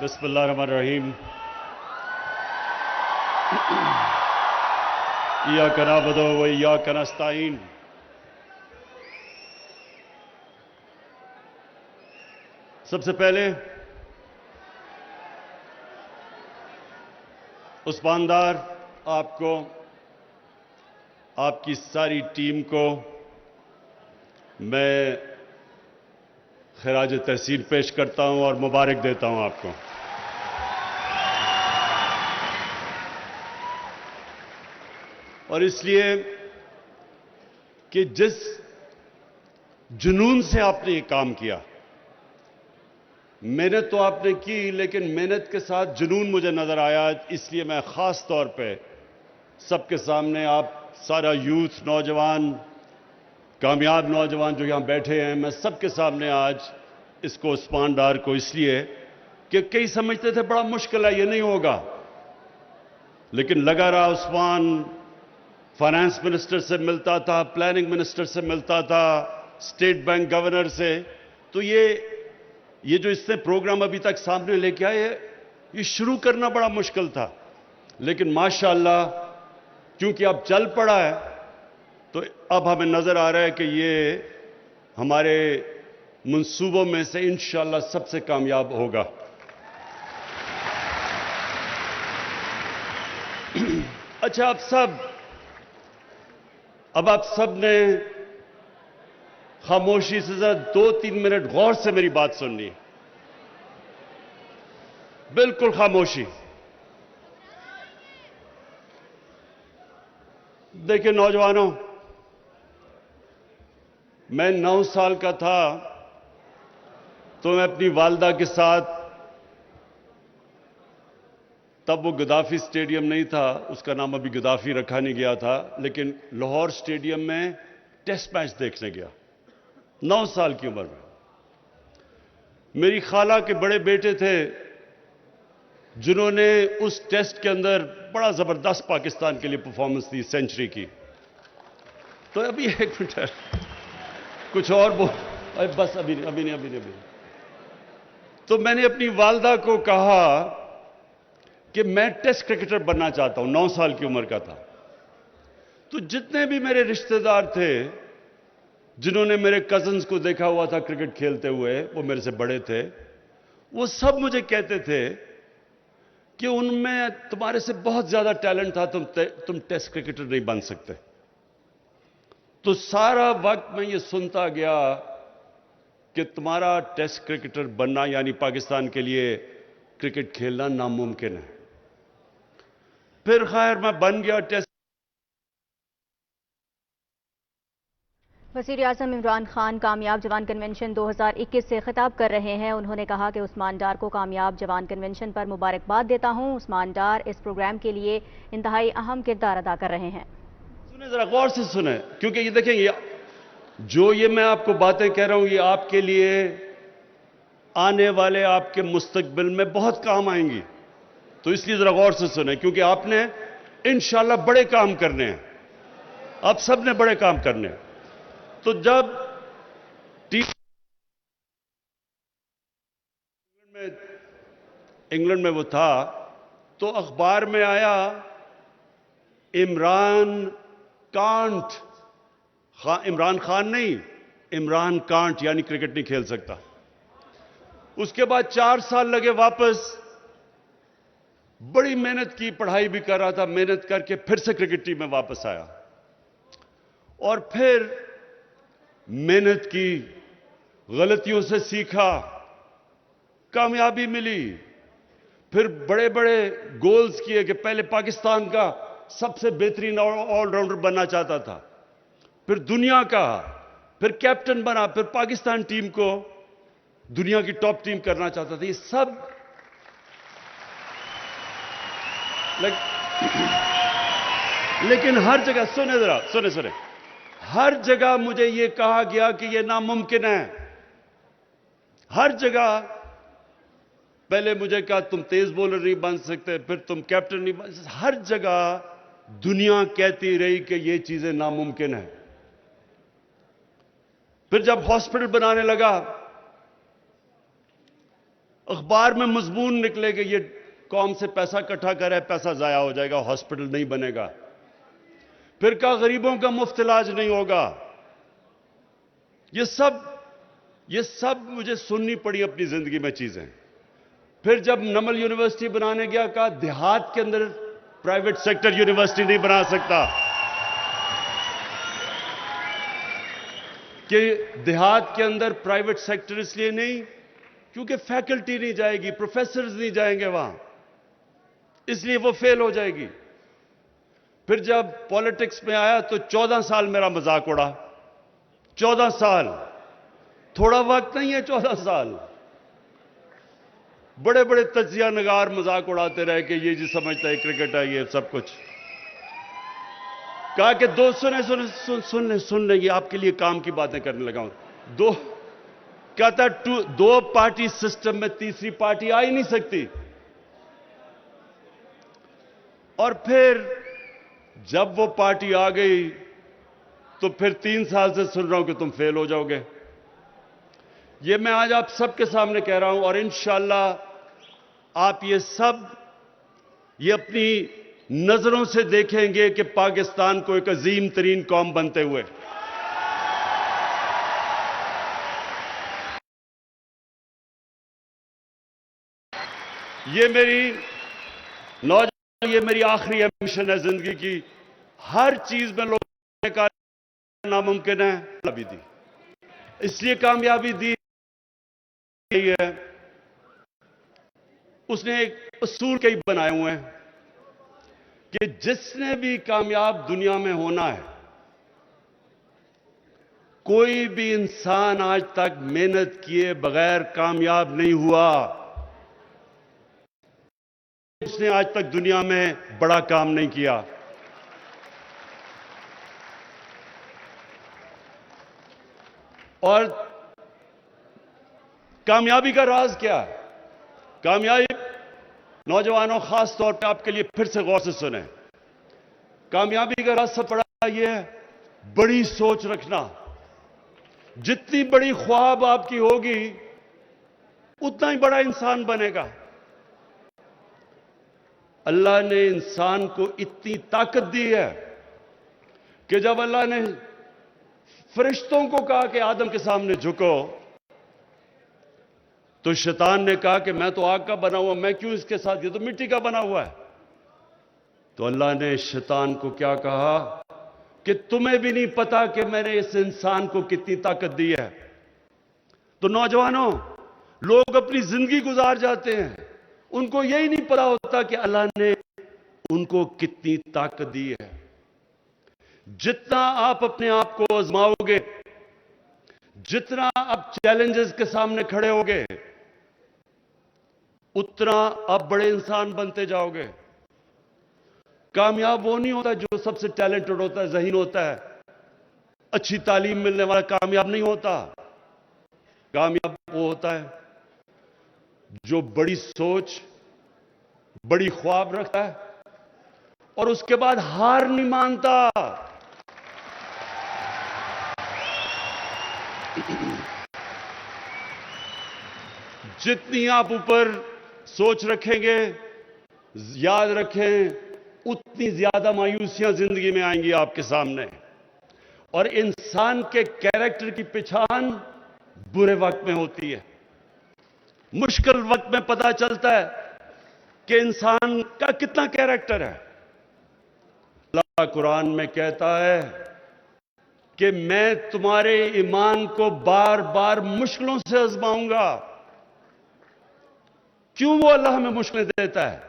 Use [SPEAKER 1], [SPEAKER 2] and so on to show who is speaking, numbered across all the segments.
[SPEAKER 1] बिस्मिल्लाहिर्रहमानिर्रहीम। इय्याका नअबुदु व इय्याका नस्तईन। सबसे पहले उस्मानदार आपको, आपकी सारी टीम को मैं खिराज तहसीन पेश करता हूं और मुबारक देता हूं आपको। और इसलिए कि जिस जुनून से आपने ये काम किया, मेहनत तो आपने की, लेकिन मेहनत के साथ जुनून मुझे नजर आया। इसलिए मैं खास तौर पे सबके सामने, आप सारा यूथ, नौजवान, कामयाब नौजवान जो यहां बैठे हैं, मैं सबके सामने आज इसको उस्मान डार को, इसलिए कि कई समझते थे बड़ा मुश्किल है, ये नहीं होगा, लेकिन लगा रहा। उस्मान फाइनेंस मिनिस्टर से मिलता था, प्लानिंग मिनिस्टर से मिलता था, स्टेट बैंक गवर्नर से। तो ये जो इसने प्रोग्राम अभी तक सामने लेके आए, ये शुरू करना बड़ा मुश्किल था, लेकिन माशाअल्लाह क्योंकि अब चल पड़ा है, तो अब हमें नजर आ रहा है कि ये हमारे मंसूबों में से इंशाअल्लाह सबसे कामयाब होगा। अच्छा, अब आप सब ने खामोशी से जरा 2-3 मिनट गौर से मेरी बात सुननी है, बिल्कुल खामोशी। देखिए नौजवानों, मैं 9 साल का था तो मैं अपनी वालदा के साथ, तब वो गद्दाफी स्टेडियम नहीं था, उसका नाम अभी गद्दाफी रखा नहीं गया था, लेकिन लाहौर स्टेडियम में टेस्ट मैच देखने गया 9 साल की उम्र में। मेरी खाला के बड़े बेटे थे जिन्होंने उस टेस्ट के अंदर बड़ा जबरदस्त पाकिस्तान के लिए परफॉर्मेंस दी, सेंचुरी की। तो अभी एक मिनट, कुछ और बोल, बस अभी नहीं। तो मैंने अपनी वालदा को कहा कि मैं टेस्ट क्रिकेटर बनना चाहता हूं, 9 साल की उम्र का था। तो जितने भी मेरे रिश्तेदार थे जिन्होंने मेरे कजन्स को देखा हुआ था क्रिकेट खेलते हुए, वो मेरे से बड़े थे, वो सब मुझे कहते थे कि उनमें तुम्हारे से बहुत ज्यादा टैलेंट था, तुम टेस्ट क्रिकेटर नहीं बन सकते। तो सारा वक्त मैं ये सुनता गया कि तुम्हारा टेस्ट क्रिकेटर बनना यानी पाकिस्तान के लिए क्रिकेट खेलना नामुमकिन है। फिर खैर मैं बन गया टेस्ट।
[SPEAKER 2] वज़ीर आज़म इमरान खान कामयाब जवान कन्वेंशन 2021 से खिताब कर रहे हैं। उन्होंने कहा कि उस्मान डार को कामयाब जवान कन्वेंशन पर मुबारकबाद देता हूं। उस्मान डार इस प्रोग्राम के लिए इंतहाई अहम किरदार अदा कर रहे हैं।
[SPEAKER 1] सुने, जरा गौर से सुने, क्योंकि ये देखें, जो ये मैं आपको बातें कह रहा हूं, ये आपके लिए आने वाले आपके मुस्तकबिल में बहुत काम आएंगी। तो इसलिए जरा गौर से सुने, क्योंकि आपने इंशाअल्लाह बड़े काम करने हैं, आप सब ने बड़े काम करने हैं। तो जब टीम इंग्लैंड में वो था, तो अखबार में आया इमरान खान नहीं, इमरान कांट, यानी क्रिकेट नहीं खेल सकता। उसके बाद 4 साल लगे वापस, बड़ी मेहनत की, पढ़ाई भी कर रहा था, मेहनत करके फिर से क्रिकेट टीम में वापस आया और फिर मेहनत की, गलतियों से सीखा, कामयाबी मिली। फिर बड़े बड़े गोल्स किए कि पहले पाकिस्तान का सबसे बेहतरीन ऑलराउंडर बनना चाहता था, फिर दुनिया का, फिर कैप्टन बना, फिर पाकिस्तान टीम को दुनिया की टॉप टीम करना चाहता था। ये सब लेकिन हर जगह, सुने, हर जगह मुझे यह कहा गया कि यह नामुमकिन है। हर जगह पहले मुझे कहा तुम तेज बॉलर नहीं बन सकते, फिर तुम कैप्टन नहीं बन सकते। हर जगह दुनिया कहती रही कि ये चीजें नामुमकिन है। फिर जब हॉस्पिटल बनाने लगा अखबार में मजमून निकले कि ये कौम से पैसा इकट्ठा कर रहा है, पैसा जाया हो जाएगा, हॉस्पिटल नहीं बनेगा। फिर कहा गरीबों का मुफ्त इलाज नहीं होगा। ये सब मुझे सुननी पड़ी अपनी जिंदगी में चीजें। फिर जब नमल यूनिवर्सिटी बनाने गया, कहा देहात के अंदर प्राइवेट सेक्टर यूनिवर्सिटी नहीं बना सकता, कि देहात के अंदर प्राइवेट सेक्टर इसलिए नहीं क्योंकि फैकल्टी नहीं जाएगी, प्रोफेसर्स नहीं जाएंगे वहां, इसलिए वो फेल हो जाएगी। फिर जब पॉलिटिक्स में आया तो 14 साल मेरा मजाक उड़ा। 14 साल थोड़ा वक्त नहीं है, 14 साल। बड़े बड़े तजिया नगार मजाक उड़ाते रहे कि ये जी समझता है क्रिकेट है, ये सब कुछ। कहा कि दो सुन ले, ये आपके लिए काम की बातें करने लगा हूं। कहता दो पार्टी सिस्टम में तीसरी पार्टी आ ही नहीं सकती। और फिर जब वो पार्टी आ गई तो फिर 3 साल से सुन रहा हूं कि तुम फेल हो जाओगे। ये मैं आज आप सबके सामने कह रहा हूं और इंशाअल्लाह आप ये अपनी नजरों से देखेंगे कि पाकिस्तान को एक अजीम तरीन कौम बनते हुए। ये मेरी आखिरी एम्बिशन है जिंदगी की। हर चीज में लोगों का नामुमकिन है, कामयाबी दी, इसलिए कामयाबी दी है। उसने एक उसूल कई बनाए हुए हैं कि जिसने भी कामयाब दुनिया में होना है, कोई भी इंसान आज तक मेहनत किए बगैर कामयाब नहीं हुआ। उसने आज तक दुनिया में बड़ा काम नहीं किया। और कामयाबी का राज क्या है? कामयाबी, नौजवानों खास तौर पे आपके लिए फिर से गौर से सुने, कामयाबी का राज सबसे बड़ा यह है, बड़ी सोच रखना। जितनी बड़ी ख्वाब आपकी होगी उतना ही बड़ा इंसान बनेगा। अल्लाह ने इंसान को इतनी ताकत दी है कि जब अल्लाह ने फरिश्तों को कहा कि आदम के सामने झुको, तो शैतान ने कहा कि मैं तो आग का बना हुआ, मैं क्यों इसके साथ, ये तो मिट्टी का बना हुआ है। तो अल्लाह ने शैतान को क्या कहा कि तुम्हें भी नहीं पता कि मैंने इस इंसान को कितनी ताकत दी है। तो नौजवानों, लोग अपनी जिंदगी गुजार जाते हैं, उनको यही नहीं पता होता कि अल्लाह ने उनको कितनी ताकत दी है। जितना आप अपने आप को आजमाओगे, जितना आप चैलेंजेस के सामने खड़े होगे, उतना आप बड़े इंसान बनते जाओगे। कामयाब वो नहीं होता जो सबसे टैलेंटेड होता है, ज़हीन होता है, अच्छी तालीम मिलने वाला कामयाब नहीं होता। कामयाब वो होता है जो बड़ी सोच, बड़ी ख्वाब रखता है और उसके बाद हार नहीं मानता। जितनी आप ऊपर सोच रखेंगे, याद रखें, उतनी ज्यादा मायूसियां जिंदगी में आएंगी आपके सामने। और इंसान के कैरेक्टर की पहचान बुरे वक्त में होती है। मुश्किल वक्त में पता चलता है कि इंसान का कितना कैरेक्टर है। अल्लाह कुरान में कहता है कि मैं तुम्हारे ईमान को बार बार मुश्किलों से आजमाऊंगा। क्यों वो अल्लाह हमें मुश्किलें देता है?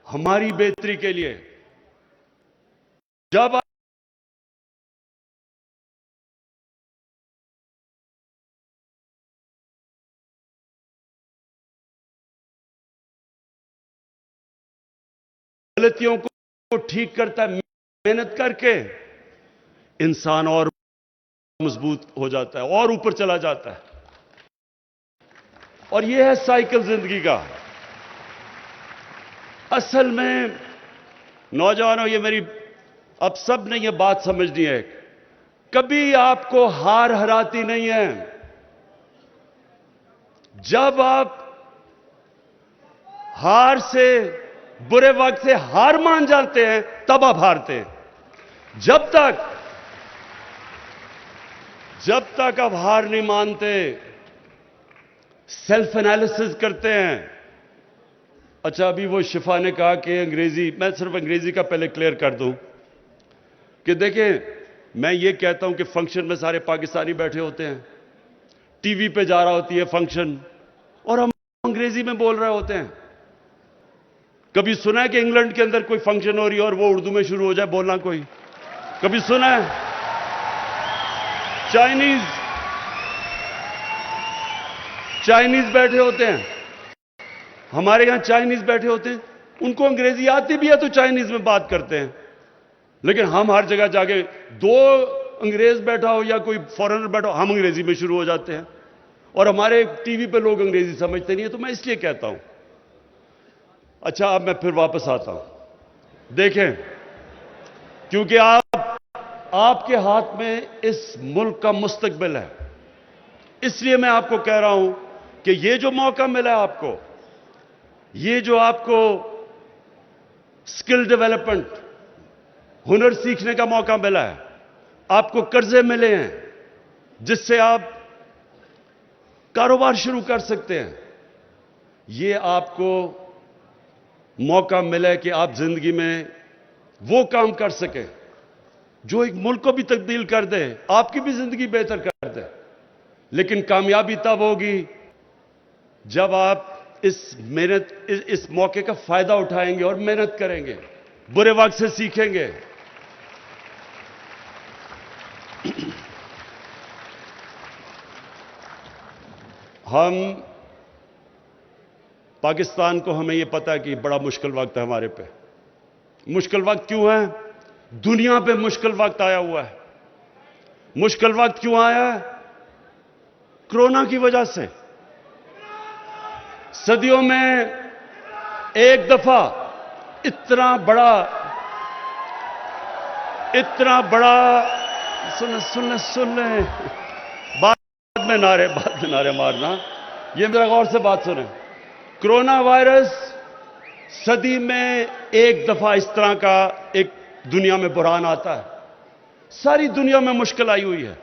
[SPEAKER 1] हमारी बेहतरी के लिए। जब गलतियों को ठीक करता है, मेहनत करके इंसान और मजबूत हो जाता है और ऊपर चला जाता है। और यह है साइकिल जिंदगी का। असल में नौजवानों, ये मेरी अब सब ने ये बात समझनी है, कभी आपको हार हराती नहीं है। जब आप हार से, बुरे वक्त से हार मान जाते हैं, तब आप हारते हैं। जब तक आप हार नहीं मानते, सेल्फ एनालिसिस करते हैं। अच्छा, अभी वो शिफा ने कहा कि अंग्रेजी, मैं सिर्फ अंग्रेजी का पहले क्लियर कर दूं कि देखिए, मैं ये कहता हूं कि फंक्शन में सारे पाकिस्तानी बैठे होते हैं, टीवी पे जा रहा होती है फंक्शन, और हम अंग्रेजी में बोल रहे होते हैं। कभी सुना है कि इंग्लैंड के अंदर कोई फंक्शन हो रही है और वो उर्दू में शुरू हो जाए बोलना? कोई कभी सुना है? चाइनीज बैठे होते हैं, हमारे यहां चाइनीज बैठे होते हैं, उनको अंग्रेजी आती भी है तो चाइनीज में बात करते हैं। लेकिन हम हर जगह जाके, दो अंग्रेज बैठा हो या कोई फॉरेनर बैठा हो, हम अंग्रेजी में शुरू हो जाते हैं, और हमारे टीवी पे लोग अंग्रेजी समझते नहीं है। तो मैं इसलिए कहता हूं। अच्छा, अब मैं फिर वापस आता हूं। देखें, क्योंकि आपके हाथ में इस मुल्क का मुस्तकबिल है, इसलिए मैं आपको कह रहा हूं कि ये जो मौका मिला है आपको, ये जो आपको स्किल डेवलपमेंट, हुनर सीखने का मौका मिला है, आपको कर्जे मिले हैं जिससे आप कारोबार शुरू कर सकते हैं, ये आपको मौका मिला है कि आप जिंदगी में वो काम कर सकें जो एक मुल्क को भी तब्दील कर दे, आपकी भी जिंदगी बेहतर कर दे। लेकिन कामयाबी तब होगी जब आप इस मौके का फायदा उठाएंगे और मेहनत करेंगे, बुरे वक्त से सीखेंगे। हम पाकिस्तान को, हमें यह पता है कि बड़ा मुश्किल वक्त है हमारे पे। मुश्किल वक्त क्यों है? दुनिया पे मुश्किल वक्त आया हुआ है। मुश्किल वक्त क्यों आया है? कोरोना की वजह से। सदियों में एक दफा इतना बड़ा सुन ले, बाद में नारे मारना, ये मेरा गौर से बात सुने। कोरोना वायरस सदी में एक दफा इस तरह का एक दुनिया में बुरहान आता है। सारी दुनिया में मुश्किल आई हुई है।